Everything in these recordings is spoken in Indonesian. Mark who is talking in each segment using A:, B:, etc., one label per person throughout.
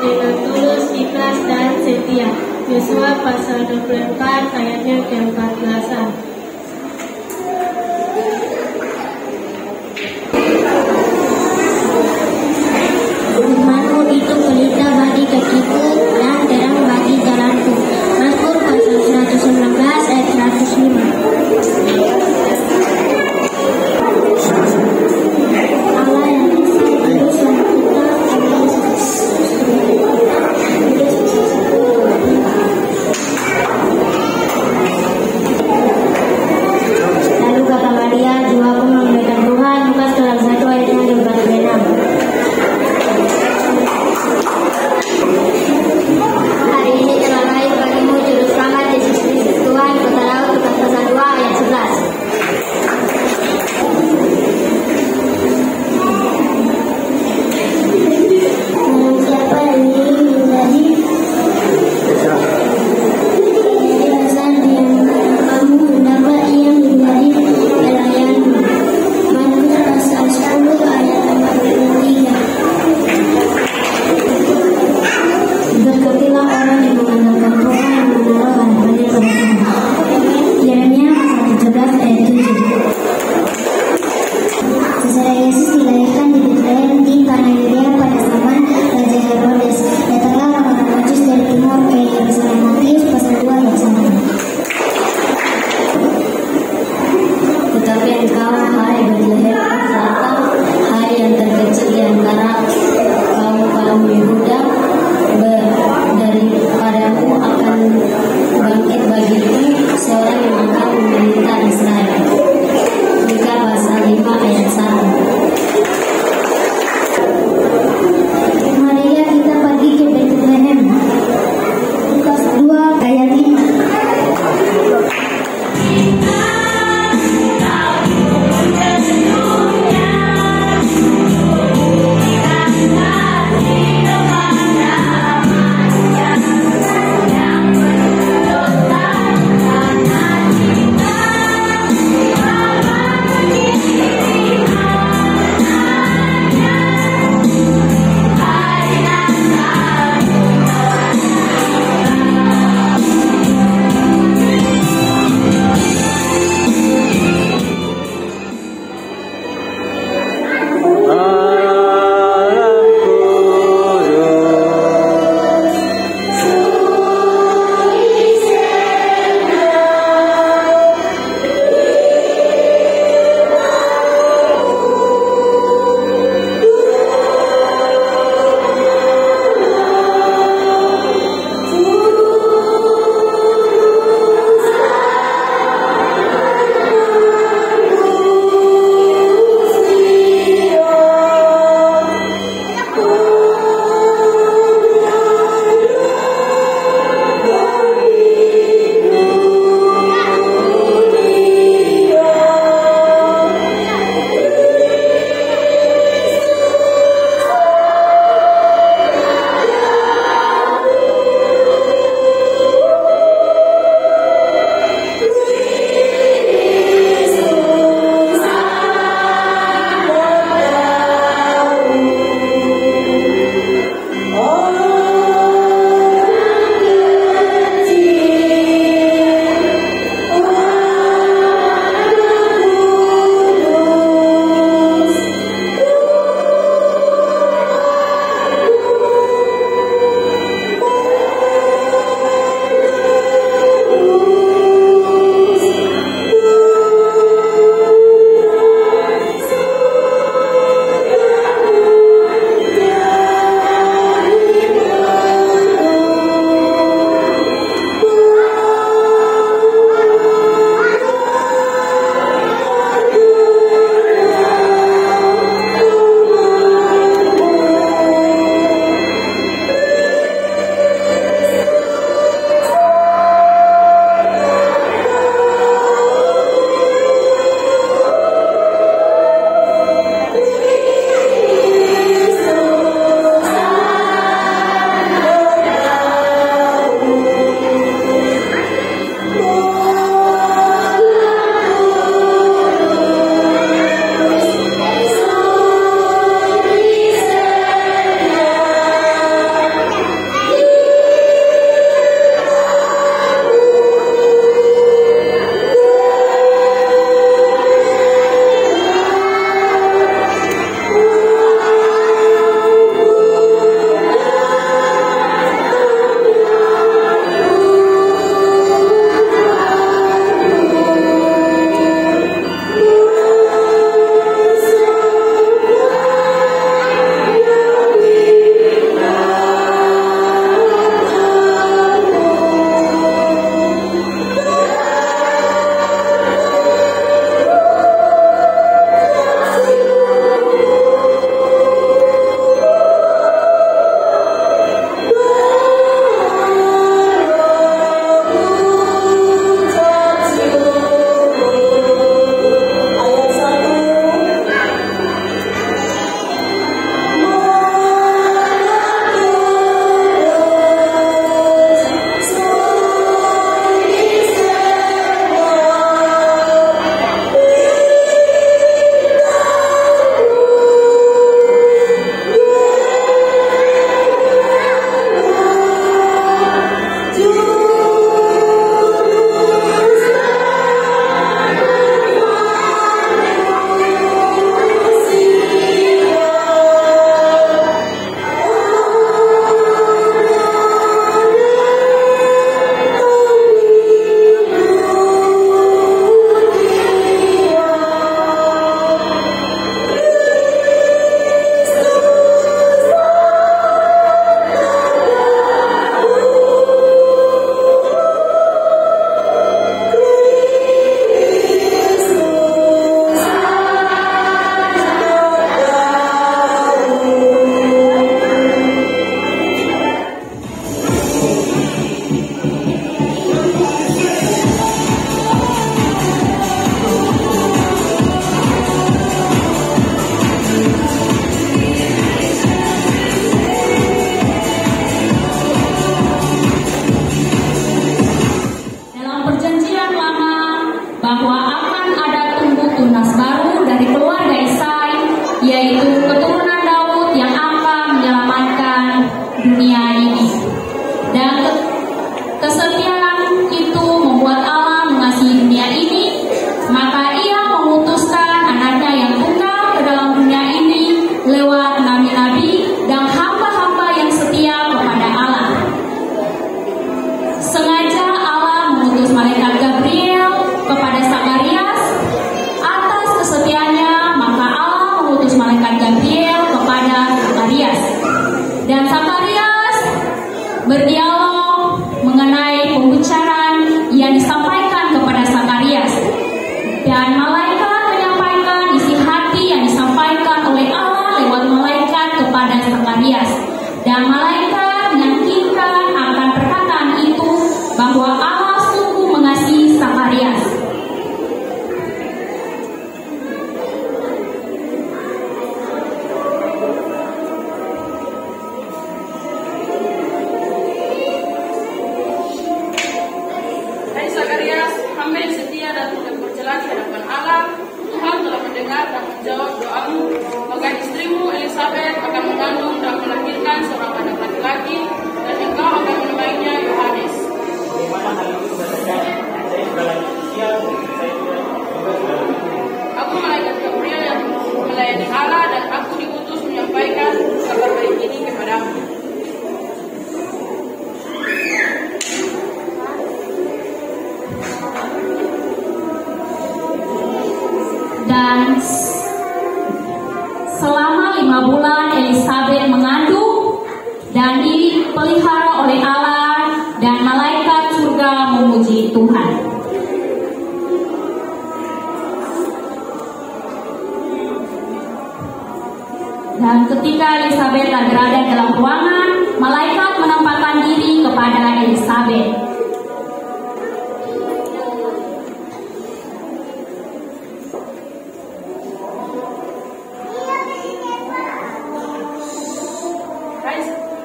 A: dengan tulus, ikhlas, dan setia. Yosua pasal 24 ayatnya ke-14.
B: Firman-Mu itu pelita bagi kakiku dan terang bagi jalanku. Mazmur pasal 119 ayat 105. Allah yang Esa terus yang kita
C: dunia ini. Dan kesetiaan itu membuat Allah mengasihi dunia ini, maka Ia mengutuskan anaknya yang tunggal ke dalam dunia ini lewat nabi-nabi dan hamba-hamba yang setia kepada Allah. Sengaja Allah mengutus malaikat Gabriel kepada Zakarias. Atas kesetiaannya, maka Allah mengutus malaikat Gabriel kepada Zakarias. Dan Zakarias berdialog mengenai pembicaraan yang disampaikan kepada Zakarias. Dan malaikat menyampaikan isi hati yang disampaikan oleh Allah lewat malaikat kepada Zakarias. Dan malaikat meyakinkan akan perkataan itu bahwa Allah sungguh mengasihi Zakarias.
D: Hai Zakarias, hamba yang setia dan tidak berjalan di hadapan Allah, Tuhan telah mendengar dan menjawab doamu. Maka istrimu Elisabeth akan mengandung dan melahirkan seorang anak laki-laki, dan engkau akan menamainya Yohanes. Aku malaikat Gabriel yang melayani Allah, dan aku diutus menyampaikan kabar baik ini kepadamu.
C: Dan selama 5 bulan Elisabeth mengandung dan dipelihara oleh Allah, dan malaikat surga memuji Tuhan. Dan ketika Elisabeth berada dalam ruangan, malaikat menampakkan diri kepada Elisabeth.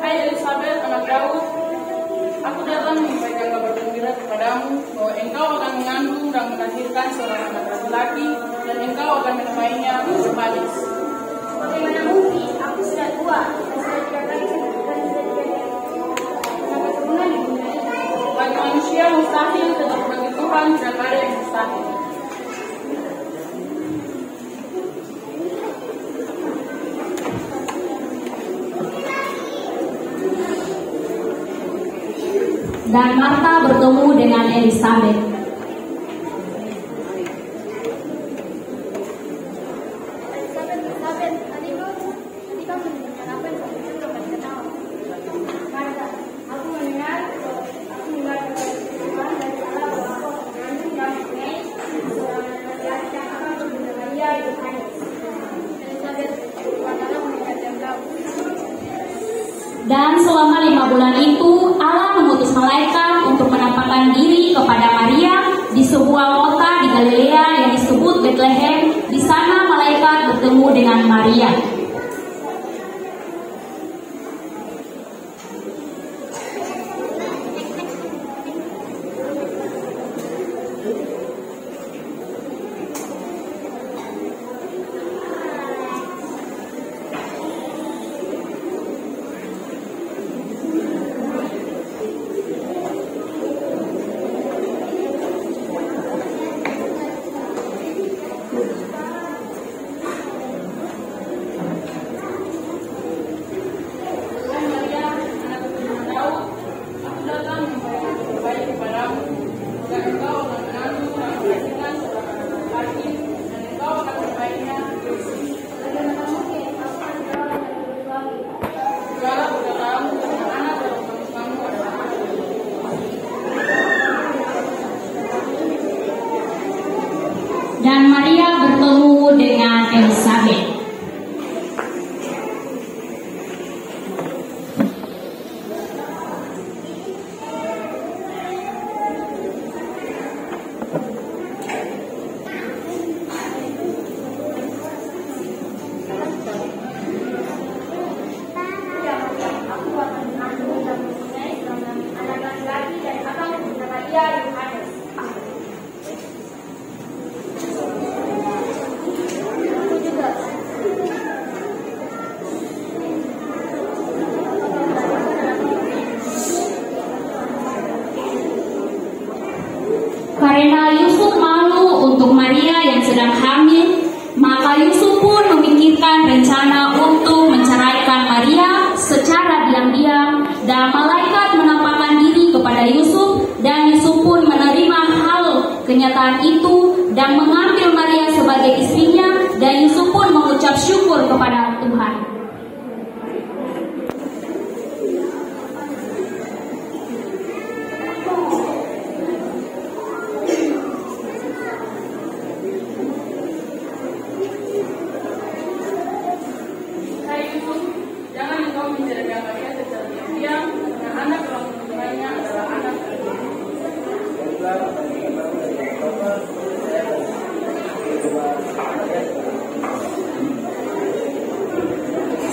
D: Hai Elisabeth, anak Daud, aku datang menyampaikan kabar gembira kepadamu bahwa engkau akan mengandung dan melahirkan seorang anak laki-laki, dan engkau akan menamainya Yohanes.
B: Bagaimana mungkin? Aku sudah tua dan sudah tidak lagi keturunan di dunia ini.
D: Bagi manusia mustahil, tetapi bagi Tuhan tidak ada yang mustahil.
C: Dan Marta bertemu dengan Elisabeth.
B: Elisabeth, tadi kamu mendengar apa yang kamu belum kenal? Marta, aku mendengar dari Tuhan dari Allah bahwa aku mengandung dan mempunyai seorang laki-laki yang akan bernama Yohanes. Elisabeth, katakanlah mendengar dan tahu.
C: Dan selama 5 bulan itu Allah mengutus malaikat untuk menampakkan diri kepada Maria di sebuah kota di Galilea yang disebut Bethlehem. Di sana malaikat bertemu dengan Maria. dan malaikat menampakkan diri kepada Yusuf, dan Yusuf pun menerima hal kenyataan itu dan mengambil Maria sebagai istrinya, dan Yusuf pun mengucap syukur kepada Tuhan.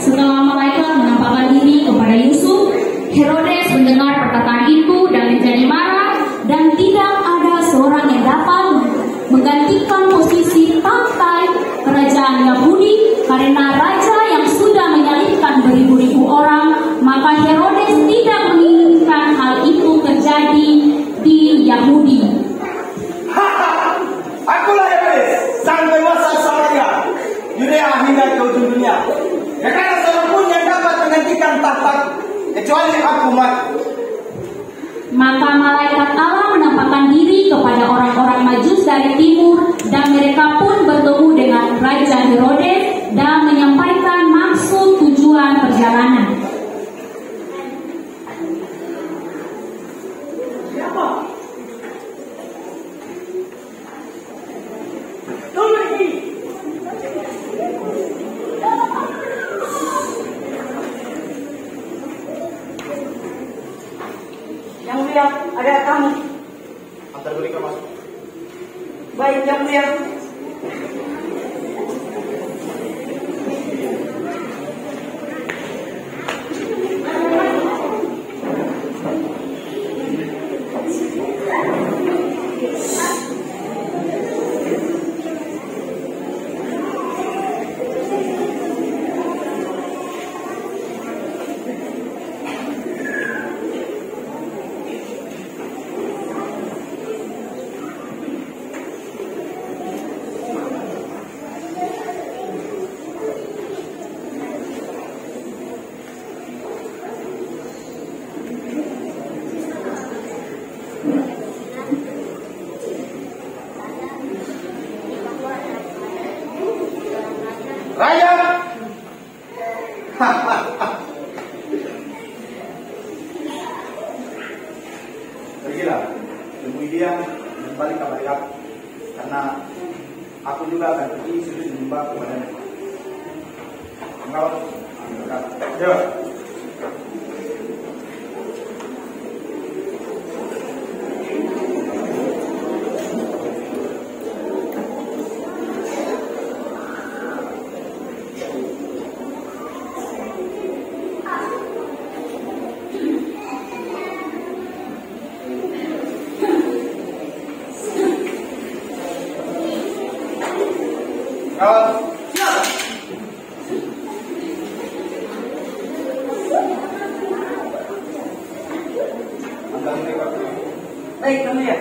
C: Setelah malaikat menampakkan diri kepada Yusuf, Herodes mendengar perkataan itu dan menjadi marah, dan tidak ada seorang yang dapat menggantikan posisi tangkai kerajaan Yahudi karena raja yang sudah menyalibkan beribu-ribu orang. Maka Herodes tidak menginginkan hal itu terjadi di Yahudi.
E: Akulah Herodes, sang penguasa Samaria, Yudea hingga ke ujung dunia. Karena seorang pun yang dapat menggantikan tahta kecuali aku mati.
C: Maka malaikat Allah menampakkan diri kepada orang-orang Majus dari timur, dan mereka pun bertemu dengan Raja Herodes dan menyampaikan maksud tujuan perjalanan.
E: Siapa? Tunggu lagi.
F: Yang mulia, ada tamu.
E: Antar mereka masuk.
F: Baik, yang mulia.
E: Raja. Pergilah, temui dia dan balik kabari aku. Karena aku juga akan pergi sujud menyembah kepadanya. Engkau akan berkata, "Ya." Kawan, siap. Antar mereka.
F: Baik, yang mulia.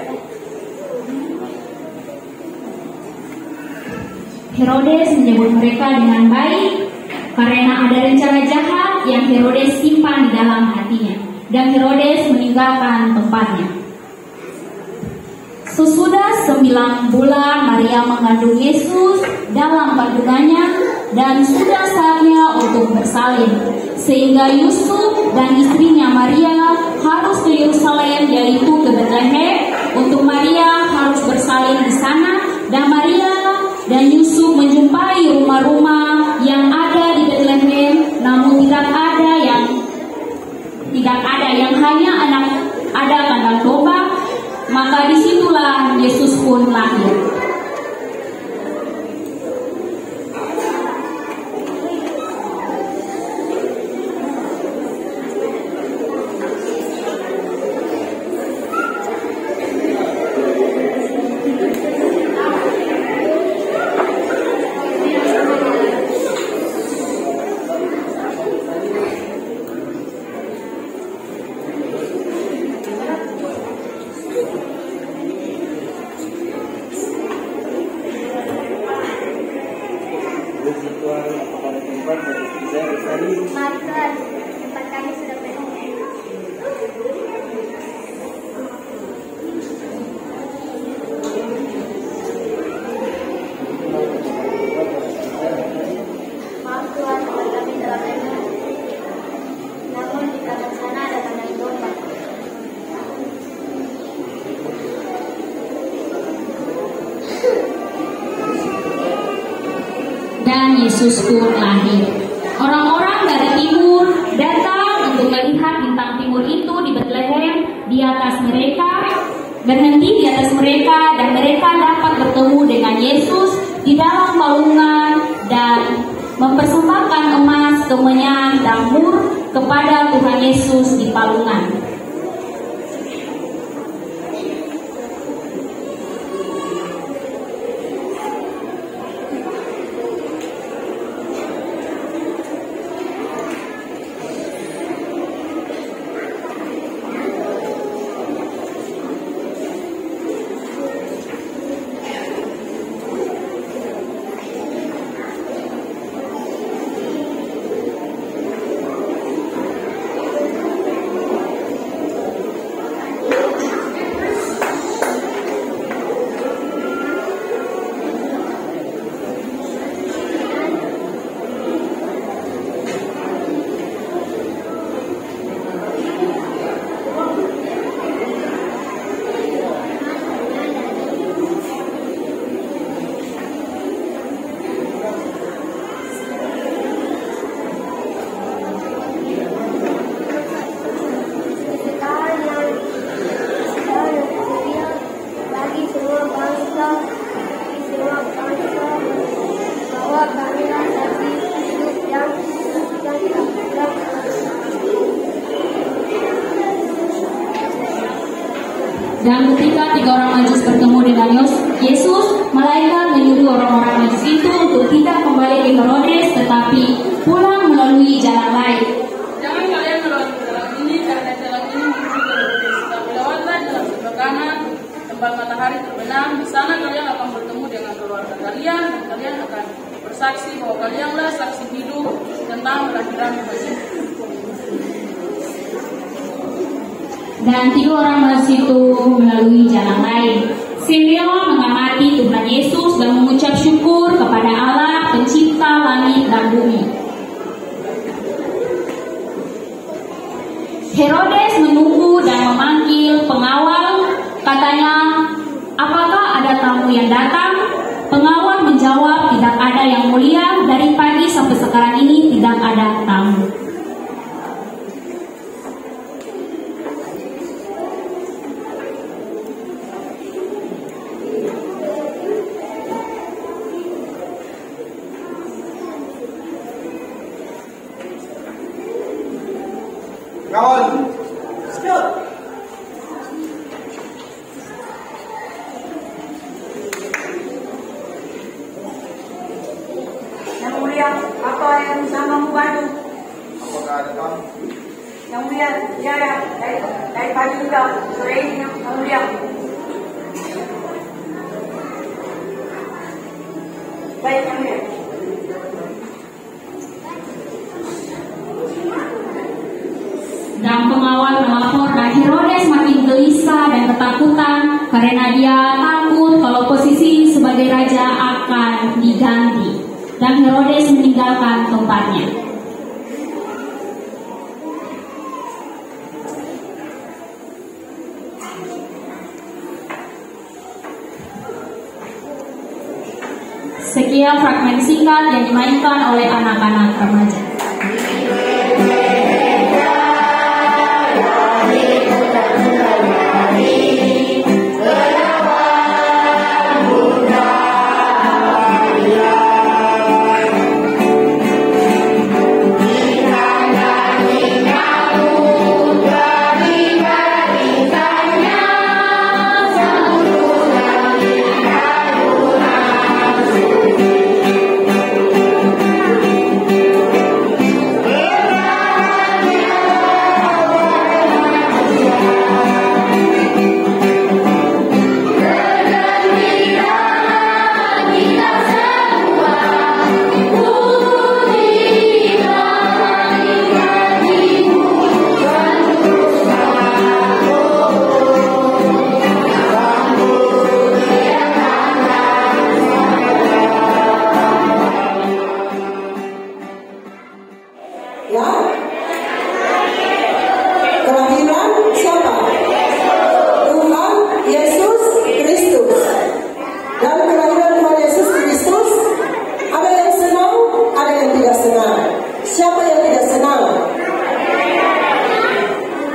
C: Herodes menyebut mereka dengan baik karena ada rencana jahat yang Herodes simpan di dalam hatinya, dan Herodes meninggalkan tempatnya. Sesudah 9 bulan Maria mengandung Yesus dalam kandungannya, dan sudah saatnya untuk bersalin, sehingga Yusuf dan istrinya Maria harus ke Yerusalem, yaitu ke Bethlehem. Untuk Maria harus bersalin di sana, dan Maria dan Yusuf menjumpai rumah-rumah yang ada di Bethlehem, namun tidak ada yang hanya ada kandang domba. Maka disitulah Yesus pun lahir. Tuhan Yesus pun lahir. Orang-orang dari timur datang untuk melihat bintang timur itu di Bethlehem, di atas mereka, berhenti di atas mereka, dan mereka dapat bertemu dengan Yesus di dalam palungan dan mempersembahkan emas, kemenyan, dan mur kepada Tuhan Yesus di palungan. Dan ketika 3 orang Majus bertemu dengan Yesus, malaikat menyuruh orang-orang Majus itu untuk tidak kembali ke Herodes, tetapi pulang melalui jalan lain.
D: Jangan kalian melalui jalan ini, karena jalan ini menuju ke Herodes. Tapi lewatlah jalan sebelah kanan, tempat matahari terbenam. Di sana kalian akan bertemu dengan keluarga kalian, dan kalian akan bersaksi bahwa kalianlah saksi hidup tentang kelahiran Yesus.
C: Dan 3 orang Majus itu melalui jalan lain. Simeon mengamati Tuhan Yesus dan mengucap syukur kepada Allah pencipta langit dan bumi. Herodes menunggu dan memanggil pengawal. Katanya, apakah ada tamu yang datang? Pengawal menjawab, tidak ada yang mulia. Dari pagi sampai sekarang ini tidak ada tamu.
E: Kawan, stop.
F: Yang mulia, apa yang sama membantu?
E: Apakah ada kamu?
F: Yang mulia, ya, dari pagi juga sore ini yang mulia. Baik, yang mulia.
C: Dan pengawal melapor, dan Herodes makin gelisah dan ketakutan karena dia takut kalau posisi sebagai raja akan diganti. Dan Herodes meninggalkan tempatnya. Sekian fragmen singkat yang dimainkan oleh anak-anak remaja.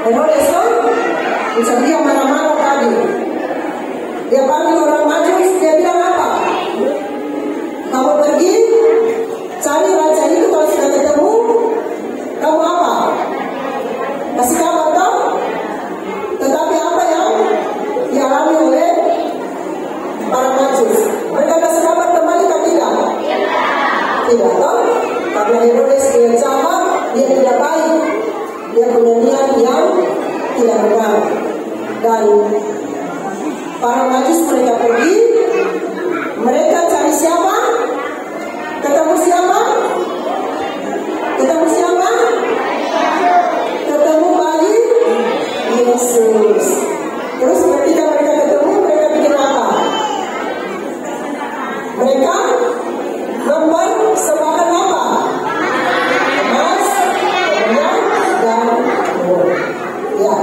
G: Herodes tuh, bisa dia marah-marah tadi. Dia panggil orang Majus, dia bilang apa? Kamu pergi cari raja itu, kalau sudah ketemu, kamu apa? Kasih kabar toh? Tetapi apa yang dialami oleh para Majus? Mereka kasih kabar kembali kan tidak? Tidak toh? Karena Herodes dia jahat, dia tidak baik, dia punya niat yang tidak benar. Dan para Majus mereka pergi, mereka cari siapa? Ketemu siapa? Ketemu siapa? Ketemu bayi Yesus. Terus ketika mereka ketemu, mereka bikin apa? Mereka mempersembahkan apa? Emas, perak, dan mur. Ya,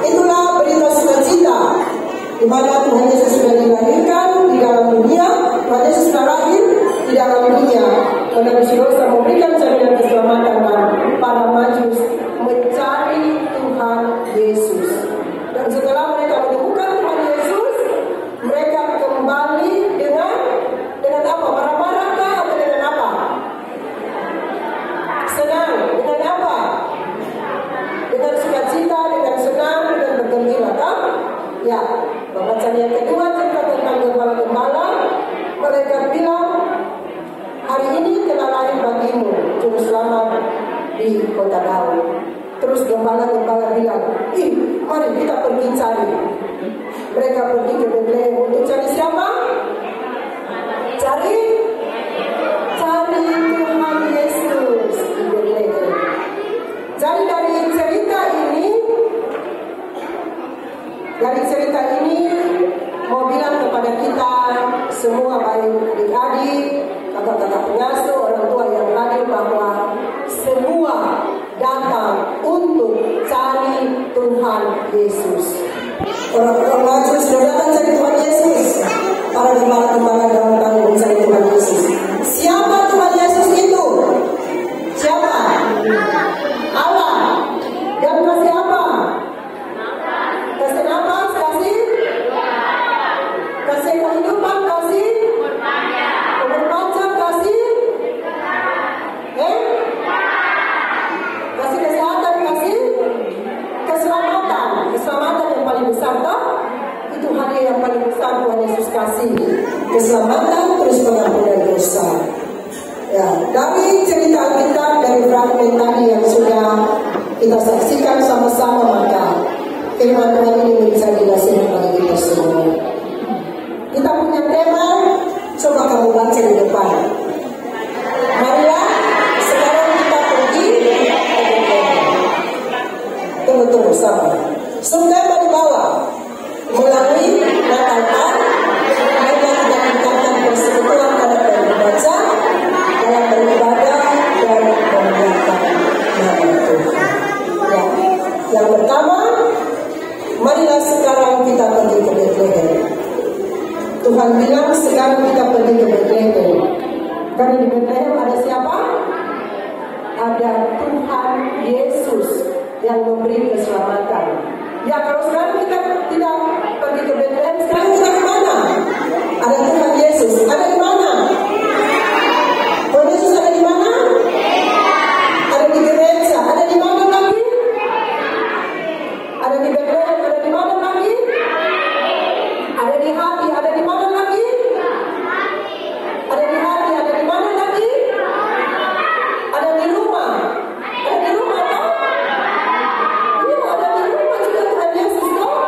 G: itulah berita sukacita di mana Tuhan Yesus sudah dilahirkan di dalam dunia. Tuhan Yesus sudah lahir di dalam dunia. Karena Yesus memberikan jaminan keselamatan dan para Majus mencari Tuhan Yesus. Dan setelah mereka menemukan Tuhan Yesus, mereka kembali dengan apa? Marah-marah kah atau dengan apa? Senang. Dengan apa? Dengan sukacita, dengan senang, dengan bergembira kan? Ya, bacaan yang kedua cerita tentang gembala-gembala. Mereka bilang, hari ini telah lahir bagimu juru selamat di kota Daud. Terus gembala-gembala bilang, mari kita pergi cari. Mereka pergi ke Betlehem untuk cari siapa? Cari Tuhan Yesus di Betlehem. Jadi dari cerita ini mau bilang kepada kita semua, baik adik-adik, kakak-kakak pengasuh, orang tua yang hadir, bahwa semua datang untuk cari Tuhan Yesus. Orang-orang Majus sudah datang cari Tuhan Yesus. Para gembala-gembala datang mencari Tuhan Yesus. Siapa Tuhan Yesus itu? Siapa? Allah. Dan kasih apa? Kasih nafas, kasih kehidupan, kasih umur panjang, kasih kasih kesehatan, kasih keselamatan yang paling besar toh. Itu hadiah yang paling besar Tuhan Yesus kasih, keselamatan terus pengampunan dosa. Ya, dari cerita Alkitab, dari fragmen tadi yang sudah kita saksikan sama-sama, maka firman Tuhan ini menjadi nasihat bagi kita semua. Kita punya tema, coba kamu baca di depan. Marilah sekarang kita pergi ke Betlehem. Tunggu sabar. Tema di bawah, melalui Natal, hanya kita tingkatkan persekutuan pada membaca, dalam beribadah dan memuliakan nama Tuhan. Ya. Yang pertama, marilah sekarang kita pergi ke Betlehem. Tuhan bilang sekarang kita pergi ke Betlehem. Karena di Betlehem ada siapa? Ada Tuhan Yesus yang memberi keselamatan. Ya, kalau sekarang kita tidak pergi ke Betlehem, sekarang kita kemana? Ada Tuhan Yesus. Ada di mana? Tuhan Yesus ada di mana? Ada di gereja. Ada di mana lagi? Ada di Betlehem. Ada di mana lagi? Ada di hati. Ada di mana lagi? Ada di hati. Ada di mana lagi? Ada di rumah. Ada di rumah toh? Iya, ada di rumah juga Tuhan Yesus toh.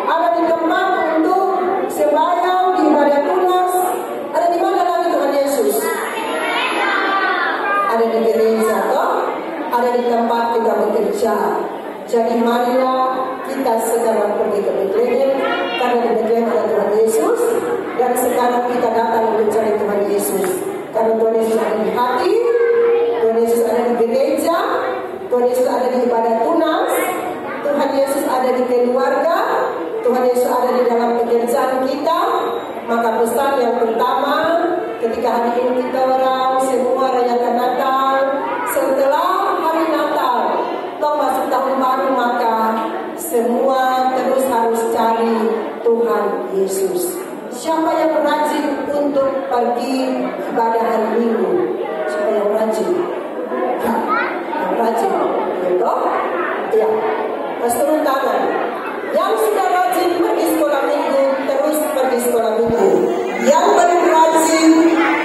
G: Ada di tempat untuk sembahyang, di ibadah tunas. Ada di mana lagi Tuhan Yesus? Ada di gereja toh? Ada di tempat kita bekerja. Jadi marilah kita sekarang pergi ke Betlehem, karena di Betlehem ada Tuhan Yesus. Dan sekarang kita datang untuk cari Tuhan Yesus, karena Tuhan Yesus ada di hati, Tuhan Yesus ada di gereja, Tuhan Yesus ada di ibadah tunas, Tuhan Yesus ada di keluarga, Tuhan Yesus ada di dalam pekerjaan kita. Maka pesan yang pertama, ketika hari ini kita orang semua rayakan Natal, setelah hari Natal, masuk tahun baru, maka semua terus harus cari Tuhan Yesus. Siapa yang rajin untuk pergi ibadah hari Minggu? Siapa yang rajin? Yang rajin, betul? Ya, pas turun tangan. Yang sudah rajin pergi sekolah Minggu, terus pergi sekolah Minggu. Yang belum rajin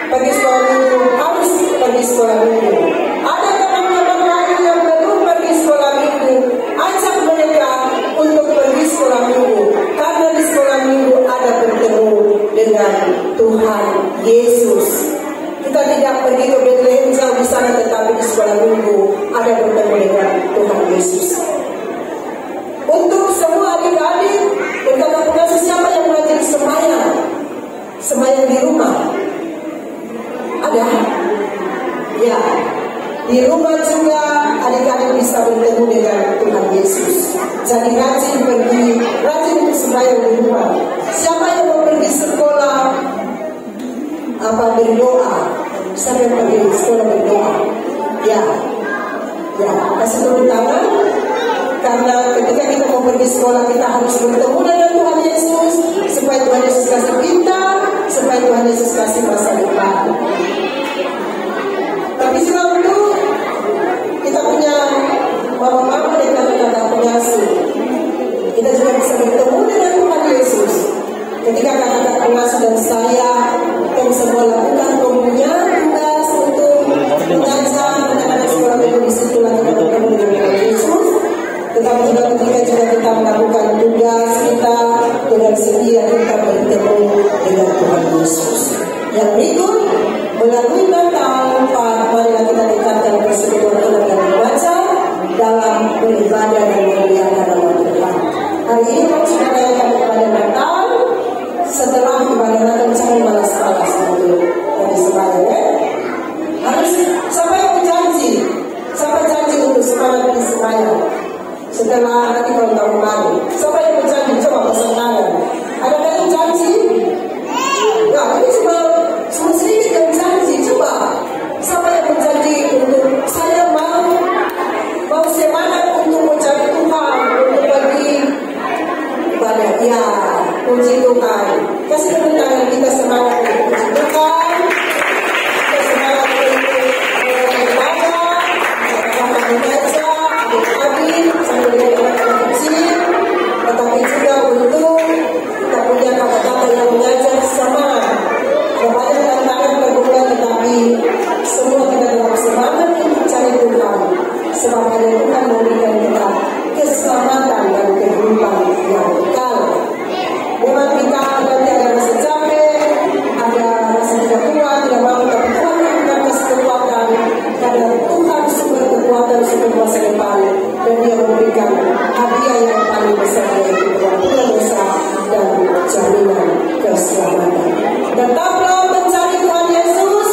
G: pergi sekolah Minggu, harus pergi sekolah Minggu. Ada teman-teman lain yang belum pergi sekolah Minggu, ajak mereka untuk pergi sekolah Minggu. Karena di sekolah Minggu ada bertemu dengan Tuhan Yesus. Kita tidak pergi ke Bethlehem jauh di sana, tetapi di sekolah Minggu ada bertemu dengan Tuhan Yesus. Untuk semua adik-adik, berkata pengasuh, siapa yang rajin semayang di rumah? Ada? Ya, di rumah juga adik-adik bisa bertemu dengan Tuhan Yesus. Jadi rajin semayang di rumah. Siapa yang mau pergi sekolah berdoa? Siapa yang pergi sekolah berdoa? Ya, kasih turun tangan. Karena ketika kita mau pergi sekolah, kita harus bertemu dengan Tuhan Yesus, supaya Tuhan Yesus kasih kita, supaya Tuhan Yesus kasih masa depan. Tapi sebelum itu, kita punya mama-mama dan kakak-kakak pengasuh. Kita juga bisa bertemu dengan Tuhan Yesus. Ketika kakak-kakak pengasuh dan saya, kita bisa melakukan punya tugas untuk mengajar anak-anak sekolah Minggu, di situ kita bertemu dengan Tuhan Yesus. Tetapi juga ketika kita melakukan tugas kita dengan setia, kita bertemu dengan Tuhan Yesus. Yang berikut, melalui Natal, marilah kita tingkatkan persekutuan Tuhan dan remaja dalam beribadah dan memuliakan nama Tuhan. Hari ini kalau sudah merayakan ibadah Natal, setelah ibadah Natal jangan malas-malas untuk dari sembahyang, ya. Harus siapa yang berjanji untuk semangat di sembahyang. Setelah nanti kalau tahun baru, siapa yang berjanji? Coba pasang tangan. Ada yang janji? Nah, ini cuma sedikit yang janji. Coba, siapa yang berjanji untuk saya mau semangat untuk mencari Tuhan, untuk pergi ibadah? Ya, puji Tuhan. Kasih tepuk tangan, kita semangat untuk puji Tuhan. Kita semangat untuk ibadah, kita membaca, sambil dengan anak-anak kecil, tetapi juga untuk kita punya kakak-kakak yang mengajar sama. Kepada anak-anak berguna, tetapi semua kita dalam semangat untuk cari Tuhan, sebab hanya Tuhan memberikan kita keselamatan dan kehidupan yang kekal. Memang kita nanti ada rasa capek, ada rasa tidak kuat, tidak mampu, tapi Tuhan memberikan kekuatan, karena Tuhan sumber kekuatan, sumber masa depan. Dan dia memberikan hadiah yang paling besar, yaitu pengampunan dosa dan jaminan keselamatan. Tetaplah mencari Tuhan Yesus,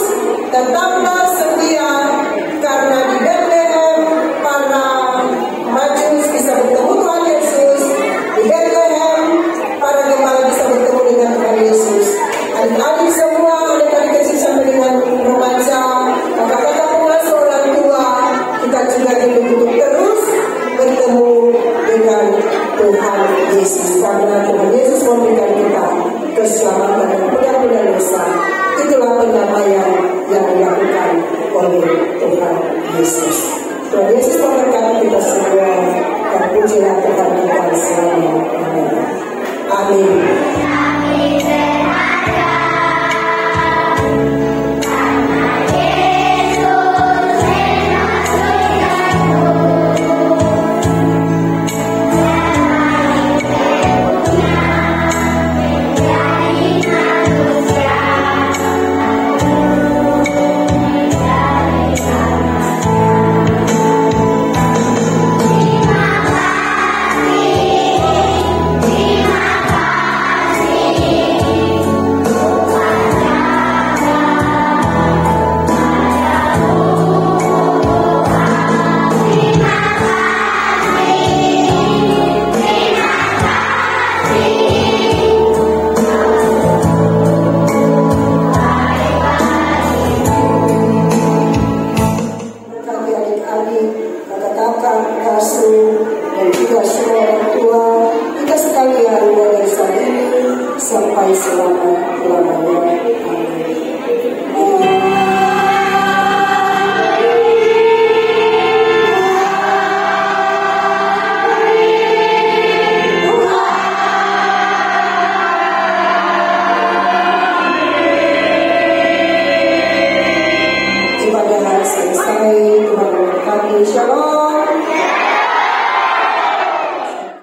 G: tetaplah setia, karena di Bethlehem para Majus bisa bertemu Tuhan Yesus, di Bethlehem para gembala bisa bertemu dengan Tuhan Yesus. Adik-adik semua, adik-adik kecil sampai dengan remaja, kakak-kakak pengasuh orang tua, kita juga untuk terus bertemu dengan Tuhan Yesus, karena Tuhan Yesus memberikan kita keselamatan dan pengampunan dosa. Itulah pendamaian yang dilakukan oleh Tuhan Yesus. Tuhan Yesus memberkati kita semua, dan pujilah Tuhan kita selamanya. Amin. kakak, kakak, asuh, dan juga semua orang tua selamat.